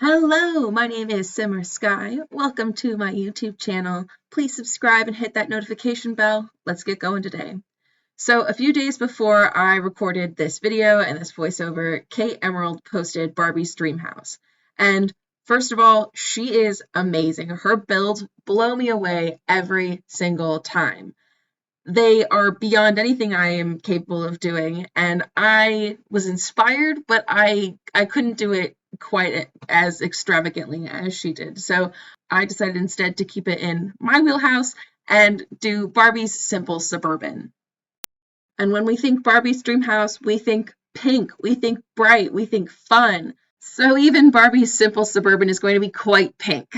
Hello, my name is Simmer Sky. Welcome to my YouTube channel. Please subscribe and hit that notification bell. Let's get going today. So a few days before I recorded this video and this voiceover, Kate Emerald posted Barbie's Dreamhouse. And first of all, she is amazing. Her builds blow me away every single time. They are beyond anything I am capable of doing, and I was inspired, but I couldn't do it quite as extravagantly as she did. So I decided instead to keep it in my wheelhouse and do Barbie's Simple Suburban. And when we think Barbie's dream house, we think pink, we think bright, we think fun. So even Barbie's Simple Suburban is going to be quite pink.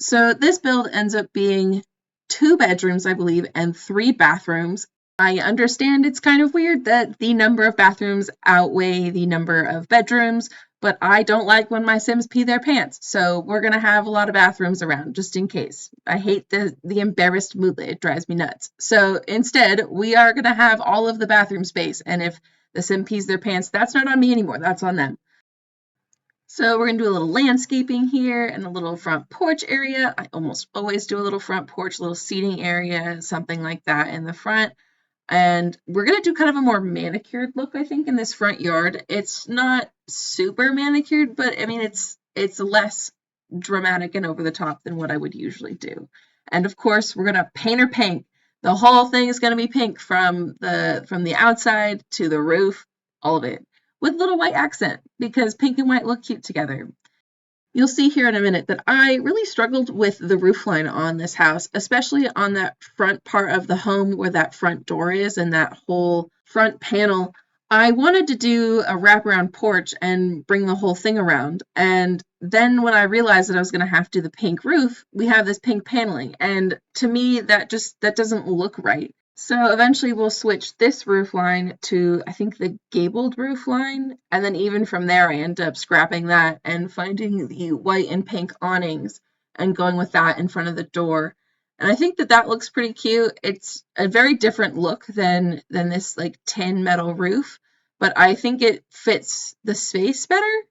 So this build ends up being 2 bedrooms, I believe, and 3 bathrooms. I understand it's kind of weird that the number of bathrooms outweigh the number of bedrooms, but I don't like when my Sims pee their pants, so we're going to have a lot of bathrooms around just in case. I hate the embarrassed moodlet. It drives me nuts. So instead, we are going to have all of the bathroom space, and if the Sim pees their pants, that's not on me anymore. That's on them. So we're going to do a little landscaping here and a little front porch area. I almost always do a little front porch, little seating area, something like that in the front. And we're going to do kind of a more manicured look, I think, in this front yard. It's not super manicured, but I mean, it's less dramatic and over the top than what I would usually do. And of course, we're going to paint her pink. The whole thing is going to be pink from the outside to the roof, all of it, with a little white accent because pink and white look cute together. You'll see here in a minute that I really struggled with the roofline on this house, especially on that front part of the home where that front door is and that whole front panel. I wanted to do a wraparound porch and bring the whole thing around. And then when I realized that I was going to have to do the pink roof, we have this pink paneling. And to me, that doesn't look right. So eventually we'll switch this roof line to, I think, the gabled roof line. And then even from there, I end up scrapping that and finding the white and pink awnings and going with that in front of the door. And I think that looks pretty cute. It's a very different look than this like tin metal roof, but I think it fits the space better.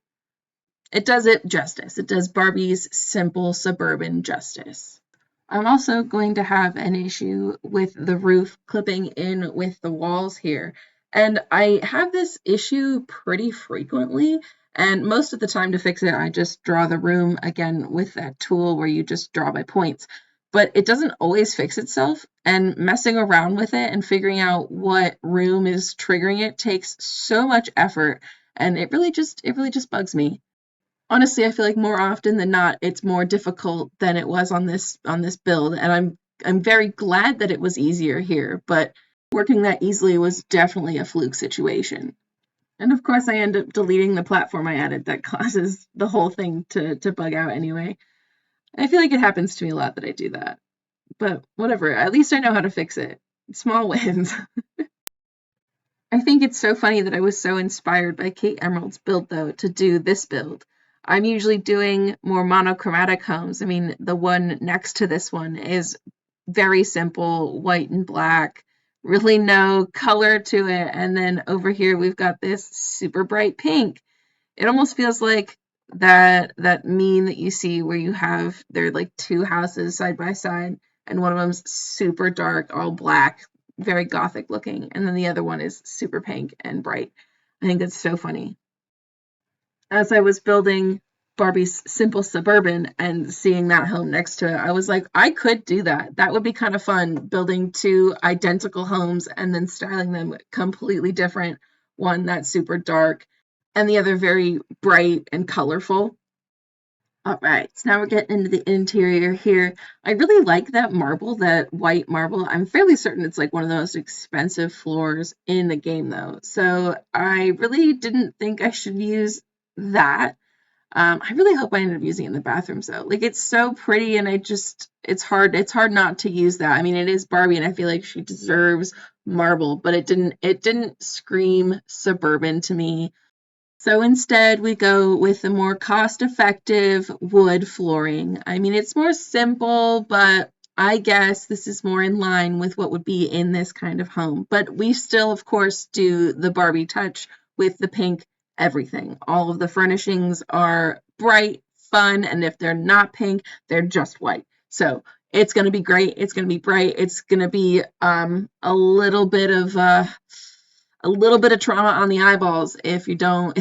It does it justice. It does Barbie's Simple Suburban justice. I'm also going to have an issue with the roof clipping in with the walls here. And I have this issue pretty frequently. And most of the time to fix it, I just draw the room again with that tool where you just draw by points. But it doesn't always fix itself. And messing around with it and figuring out what room is triggering it takes so much effort. And it really just bugs me. Honestly, I feel like more often than not, it's more difficult than it was on this build, and I'm very glad that it was easier here, but working that easily was definitely a fluke situation. And of course, I end up deleting the platform I added that causes the whole thing to bug out anyway. I feel like it happens to me a lot that I do that, but whatever. At least I know how to fix it. Small wins. I think it's so funny that I was so inspired by Kate Emerald's build, though, to do this build. I'm usually doing more monochromatic homes. I mean, the one next to this one is very simple, white and black, really no color to it. And then over here, we've got this super bright pink. It almost feels like that meme that you see where you have, they're like 2 houses side by side, and one of them's super dark, all black, very gothic looking, and then the other one is super pink and bright. I think it's so funny. As I was building Barbie's Simple Suburban and seeing that home next to it, I was like, I could do that. That would be kind of fun, building 2 identical homes and then styling them completely different. One that's super dark and the other very bright and colorful. All right, so now we're getting into the interior here. I really like that marble, that white marble. I'm fairly certain it's like one of the most expensive floors in the game, though. So I really didn't think I should use that. I really hope I ended up using it in the bathrooms, though. Like, it's so pretty, and it's hard not to use that. I mean, it is Barbie, and I feel like she deserves marble, but it didn't scream suburban to me. So instead, we go with a more cost-effective wood flooring. I mean, it's more simple, but I guess this is more in line with what would be in this kind of home. But we still, of course, do the Barbie touch with the pink everything. All of the furnishings are bright, fun, and if they're not pink, they're just white. So it's going to be great. It's going to be bright. It's going to be a little bit of trauma on the eyeballs if you don't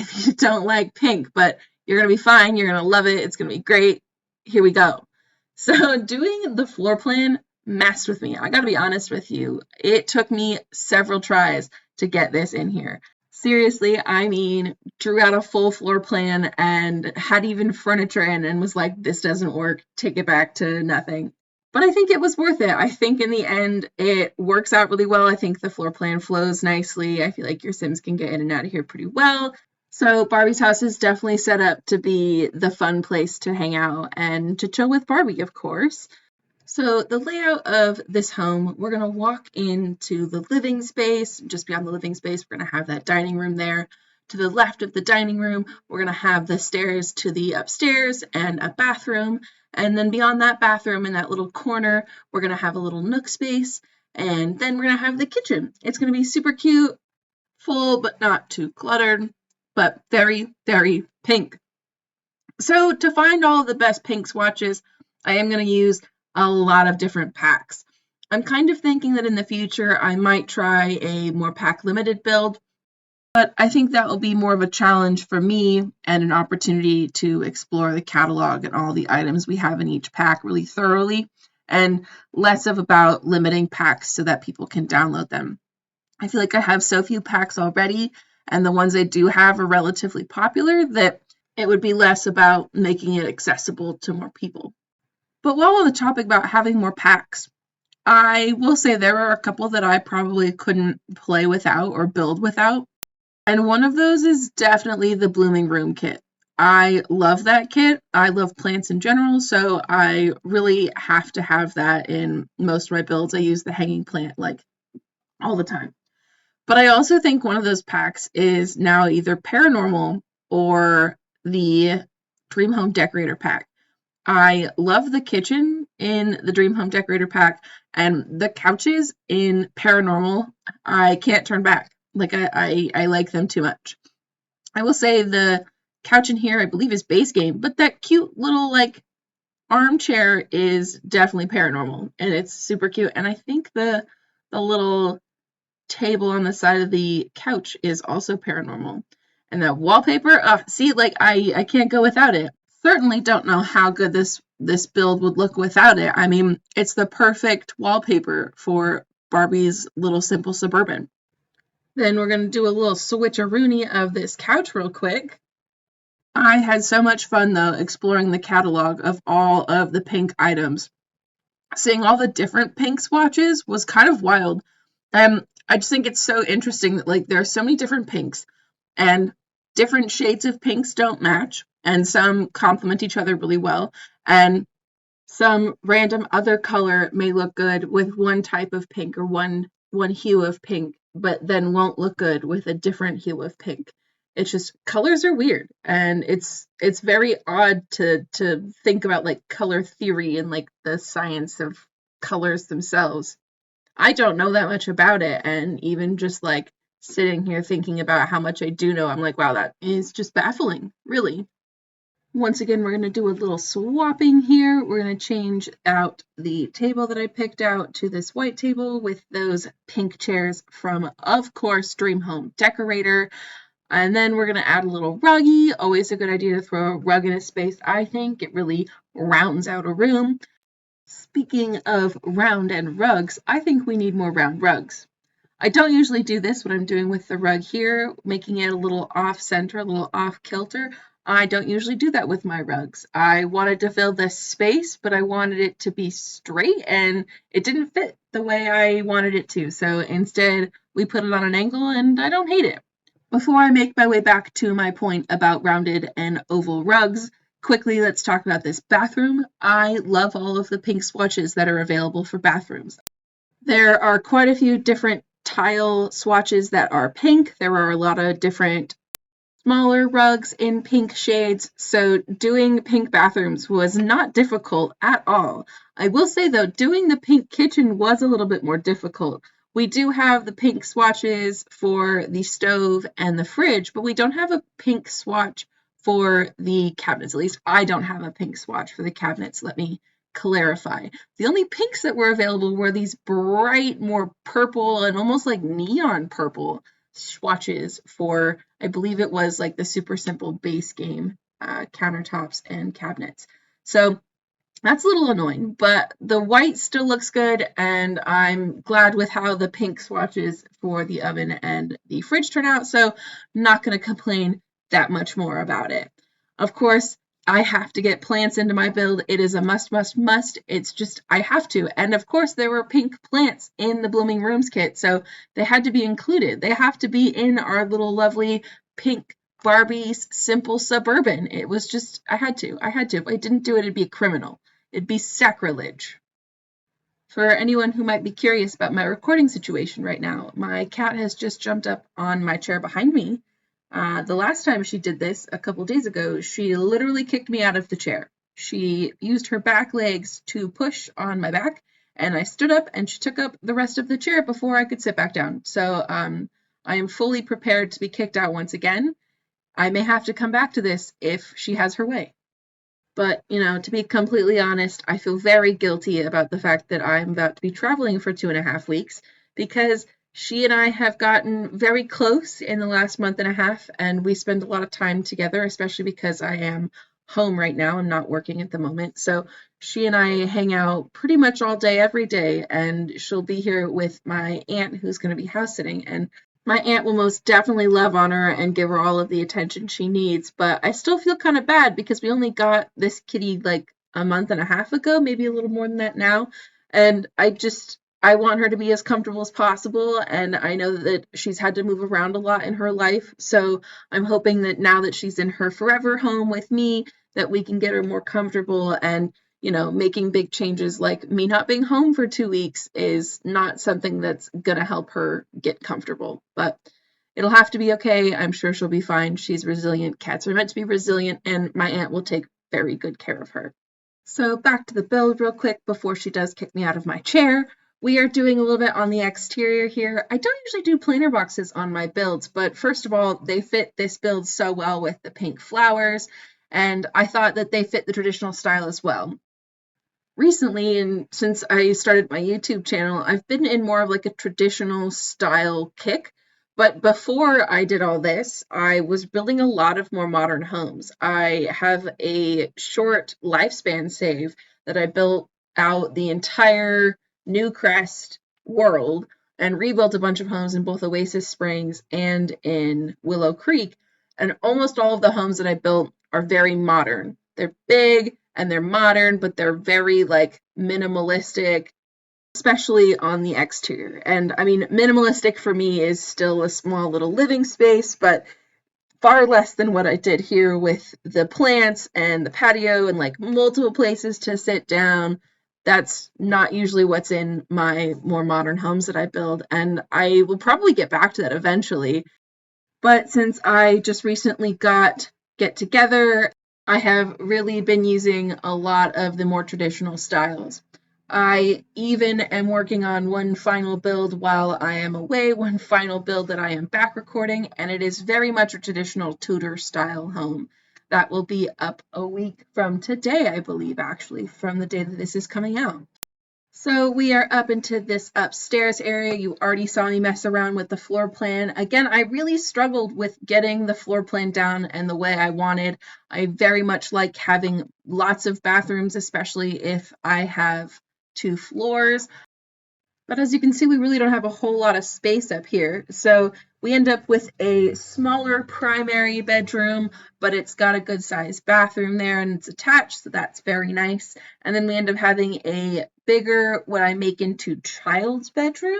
like pink, but you're going to be fine. You're going to love it. It's going to be great. Here we go. So doing the floor plan messed with me. I got to be honest with you. It took me several tries to get this in here. Seriously, I mean, drew out a full floor plan and had even furniture in and was like, this doesn't work. Take it back to nothing. But I think it was worth it. I think in the end, it works out really well. I think the floor plan flows nicely. I feel like your Sims can get in and out of here pretty well. So Barbie's house is definitely set up to be the fun place to hang out and to chill with Barbie, of course. So the layout of this home, we're going to walk into the living space. Just beyond the living space, we're going to have that dining room there. To the left of the dining room, we're going to have the stairs to the upstairs and a bathroom. And then beyond that bathroom, in that little corner, we're going to have a little nook space. And then we're going to have the kitchen. It's going to be super cute, full but not too cluttered, but very, very pink. So to find all the best pink swatches, I am going to use a lot of different packs. I'm kind of thinking that in the future I might try a more pack limited build, but I think that will be more of a challenge for me and an opportunity to explore the catalog and all the items we have in each pack really thoroughly, and less of about limiting packs so that people can download them. I feel like I have so few packs already, and the ones I do have are relatively popular, that it would be less about making it accessible to more people. But while on the topic about having more packs, I will say there are a couple that I probably couldn't play without or build without. And one of those is definitely the Blooming Room kit. I love that kit. I love plants in general, so I really have to have that in most of my builds. I use the hanging plant like all the time. But I also think one of those packs is now either Paranormal or the Dream Home Decorator pack. I love the kitchen in the Dream Home Decorator pack, and the couches in Paranormal, I can't turn back. Like, I like them too much. I will say the couch in here, I believe, is base game, but that cute little, like, armchair is definitely Paranormal, and it's super cute. And I think the little table on the side of the couch is also Paranormal. And the wallpaper, see, like, I can't go without it. Certainly don't know how good this build would look without it. I mean, it's the perfect wallpaper for Barbie's little simple Suburban. Then we're going to do a little switcheroony of this couch real quick. I had so much fun, though, exploring the catalog of all of the pink items. Seeing all the different pink swatches was kind of wild. I just think it's so interesting that, like, there are so many different pinks, and different shades of pinks don't match, and some complement each other really well, and some random other color may look good with one type of pink or one hue of pink, but then won't look good with a different hue of pink. It's just, colors are weird, and it's very odd to think about, like, color theory and, like, the science of colors themselves. I don't know that much about it, and even just, like, sitting here thinking about how much I do know, I'm like, wow, that is just baffling, really. Once again, we're going to do a little swapping here. We're going to change out the table that I picked out to this white table with those pink chairs from, of course, Dream Home Decorator. And then we're going to add a little ruggy. Always a good idea to throw a rug in a space, I think. It really rounds out a room. Speaking of round and rugs, I think we need more round rugs. I don't usually do this, what I'm doing with the rug here, making it a little off-center, a little off-kilter. I don't usually do that with my rugs. I wanted to fill this space, but I wanted it to be straight, and it didn't fit the way I wanted it to. So instead, we put it on an angle, and I don't hate it. Before I make my way back to my point about rounded and oval rugs, quickly, let's talk about this bathroom. I love all of the pink swatches that are available for bathrooms. There are quite a few different tile swatches that are pink. There are a lot of different smaller rugs in pink shades, so doing pink bathrooms was not difficult at all. I will say, though, doing the pink kitchen was a little bit more difficult. We do have the pink swatches for the stove and the fridge, but we don't have a pink swatch for the cabinets. At least I don't have a pink swatch for the cabinets. Let me clarify. The only pinks that were available were these bright, more purple and almost like neon purple swatches for, I believe it was like the Super Simple base game countertops and cabinets. So that's a little annoying, but the white still looks good, and I'm glad with how the pink swatches for the oven and the fridge turn out, so I'm not going to complain that much more about it. Of course, I have to get plants into my build. It is a must, must, must. It's just, I have to. And of course, there were pink plants in the Blooming Rooms kit, so they had to be included. They have to be in our little lovely pink Barbie's Simple Suburban. It was just, I had to. If I didn't do it, it'd be a criminal. It'd be sacrilege. For anyone who might be curious about my recording situation right now, my cat has just jumped up on my chair behind me. The last time she did this, a couple days ago, she literally kicked me out of the chair. She used her back legs to push on my back, and I stood up and she took up the rest of the chair before I could sit back down. So I am fully prepared to be kicked out once again. I may have to come back to this if she has her way. But, to be completely honest, I feel very guilty about the fact that I'm about to be traveling for 2.5 weeks because she and I have gotten very close in the last month and a half, and we spend a lot of time together, especially because I am home right now. I'm not working at the moment. So she and I hang out pretty much all day, every day, and she'll be here with my aunt who's going to be house sitting. And my aunt will most definitely love on her and give her all of the attention she needs, but I still feel kind of bad because we only got this kitty like a month and a half ago, maybe a little more than that now. And I want her to be as comfortable as possible, and I know that she's had to move around a lot in her life, so I'm hoping that now that she's in her forever home with me, that we can get her more comfortable. And making big changes like me not being home for 2 weeks is not something that's going to help her get comfortable. But it'll have to be okay. I'm sure she'll be fine. She's resilient. Cats are meant to be resilient, and my aunt will take very good care of her. So back to the build real quick before she does kick me out of my chair. We are doing a little bit on the exterior here. I don't usually do planter boxes on my builds, but first of all, they fit this build so well with the pink flowers, and I thought that they fit the traditional style as well. Recently, and since I started my YouTube channel, I've been in more of like a traditional style kick. But before I did all this, I was building a lot of more modern homes. I have a short lifespan save that I built out the entire Newcrest world and rebuilt a bunch of homes in both Oasis Springs and in Willow Creek. And almost all of the homes that I built are very modern. They're big and they're modern, but they're very like minimalistic, especially on the exterior. And I mean, minimalistic for me is still a small little living space, but far less than what I did here with the plants and the patio and like multiple places to sit down. That's not usually what's in my more modern homes that I build, and I will probably get back to that eventually. But since I just recently got Get Together, I have really been using a lot of the more traditional styles. I even am working on one final build while I am away, one final build that I am back recording, and it is very much a traditional Tudor style home. That will be up a week from today, I believe, actually, from the day that this is coming out. So we are up into this upstairs area. You already saw me mess around with the floor plan. Again, I really struggled with getting the floor plan down and the way I wanted. I very much like having lots of bathrooms, especially if I have 2 floors. But as you can see, we really don't have a whole lot of space up here. So we end up with a smaller primary bedroom, but it's got a good sized bathroom there and it's attached, so that's very nice. And then we end up having a bigger, what I make into child's bedroom,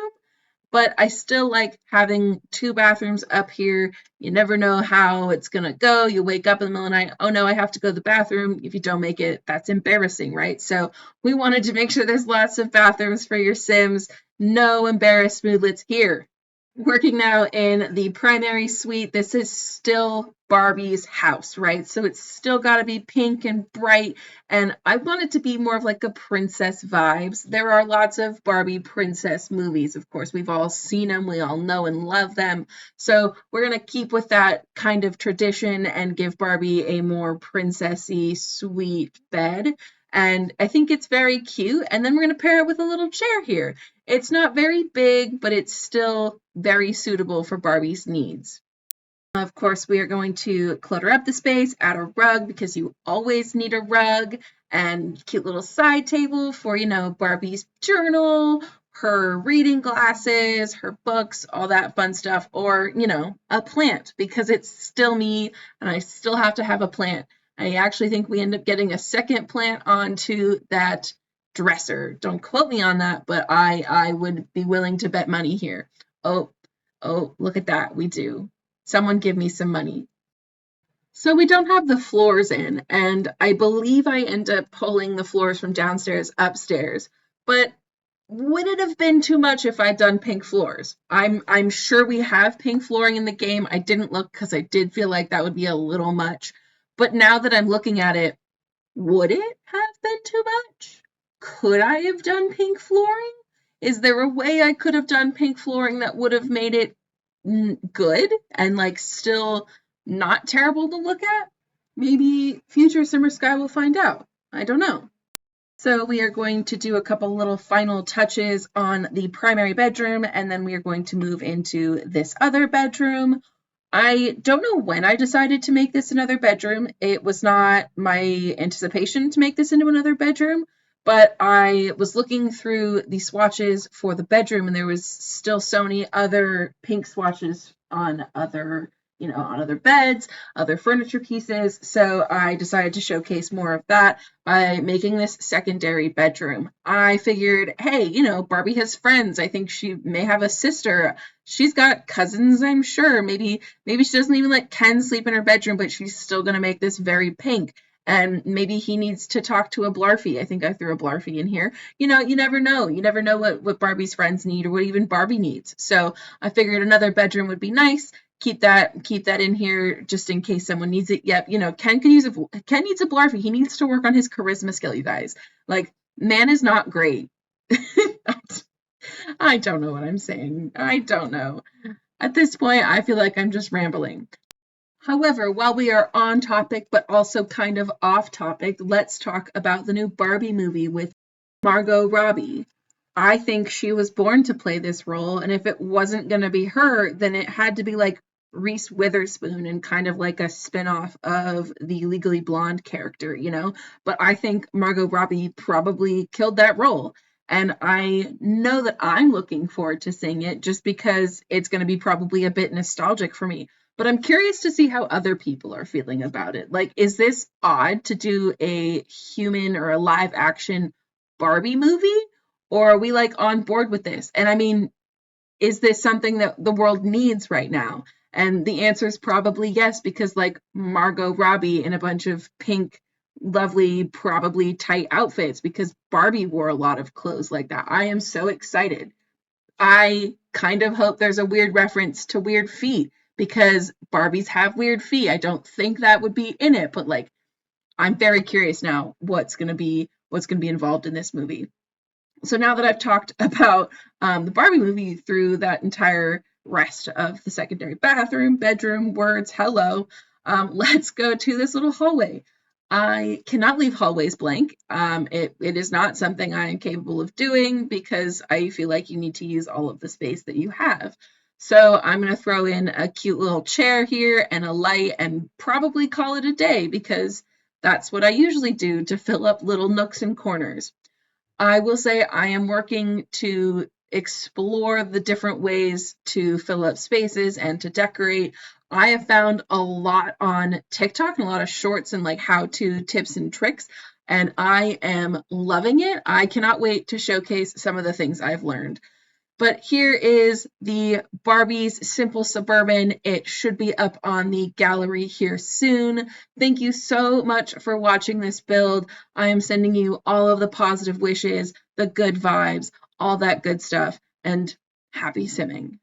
but I still like having 2 bathrooms up here. You never know how it's going to go. You wake up in the middle of the night, oh no, I have to go to the bathroom. If you don't make it, that's embarrassing, right? So we wanted to make sure there's lots of bathrooms for your Sims. No embarrassed moodlets here. Working now in the primary suite. This is still Barbie's house, right? So it's still got to be pink and bright. And I want it to be more of like a princess vibes. There are lots of Barbie princess movies. Of course, we've all seen them. We all know and love them. So we're going to keep with that kind of tradition and give Barbie a more princessy, sweet bed. And I think it's very cute. And then we're going to pair it with a little chair here. It's not very big, but it's still very suitable for Barbie's needs. Of course, we are going to clutter up the space, add a rug because you always need a rug, and cute little side table for, Barbie's journal, her reading glasses, her books, all that fun stuff, or, a plant because it's still me and I still have to have a plant. I actually think we end up getting a second plant onto that dresser. Don't quote me on that, but I would be willing to bet money here. Oh, oh, look at that. We do. Someone give me some money. So we don't have the floors in, and I believe I end up pulling the floors from downstairs upstairs. But would it have been too much if I'd done pink floors? I'm sure we have pink flooring in the game. I didn't look because I did feel like that would be a little much. But now that I'm looking at it, would it have been too much? Could I have done pink flooring? Is there a way I could have done pink flooring that would have made it good and like still not terrible to look at? Maybe future Summer Sky will find out. I don't know. So we are going to do a couple little final touches on the primary bedroom, and then we are going to move into this other bedroom. I don't know when I decided to make this another bedroom. It was not my anticipation to make this into another bedroom, but I was looking through the swatches for the bedroom and there was still so many other pink swatches on other beds, other furniture pieces. So I decided to showcase more of that by making this secondary bedroom. I figured, hey, Barbie has friends. I think she may have a sister. She's got cousins, I'm sure. Maybe she doesn't even let Ken sleep in her bedroom, but she's still going to make this very pink. And maybe he needs to talk to a Blarfy. I think I threw a Blarfy in here. You never know. You never know what Barbie's friends need or what even Barbie needs. So I figured another bedroom would be nice. Keep that in here just in case someone needs it. Yep, Ken needs a Blarfy. He needs to work on his charisma skill, you guys. Like, man is not great. I don't know what I'm saying. I don't know. At this point, I feel like I'm just rambling. However, while we are on topic, but also kind of off topic, let's talk about the new Barbie movie with Margot Robbie. I think she was born to play this role, and if it wasn't going to be her, then it had to be like Reese Witherspoon and kind of like a spinoff of the Legally Blonde character, But I think Margot Robbie probably killed that role. And I know that I'm looking forward to seeing it just because it's going to be probably a bit nostalgic for me. But I'm curious to see how other people are feeling about it. Like, is this odd to do a human or a live action Barbie movie? Or are we like on board with this? And I mean, is this something that the world needs right now? And the answer is probably yes, because like Margot Robbie in a bunch of pink, lovely, probably tight outfits, because Barbie wore a lot of clothes like that. I am so excited. I kind of hope there's a weird reference to weird feet because Barbies have weird feet. I don't think that would be in it, but like I'm very curious now what's going to be involved in this movie. So now that I've talked about the Barbie movie through that entire rest of the secondary bathroom, bedroom, words, hello, let's go to this little hallway. I cannot leave hallways blank. It is not something I am capable of doing because I feel like you need to use all of the space that you have. So I'm going to throw in a cute little chair here and a light and probably call it a day because that's what I usually do to fill up little nooks and corners. I will say I am working to explore the different ways to fill up spaces and to decorate. I have found a lot on TikTok and a lot of shorts and like how-to tips and tricks, and I am loving it. I cannot wait to showcase some of the things I've learned. But here is the Barbie's Simple Suburban. It should be up on the gallery here soon. Thank you so much for watching this build. I am sending you all of the positive wishes, the good vibes, all that good stuff, and happy simming.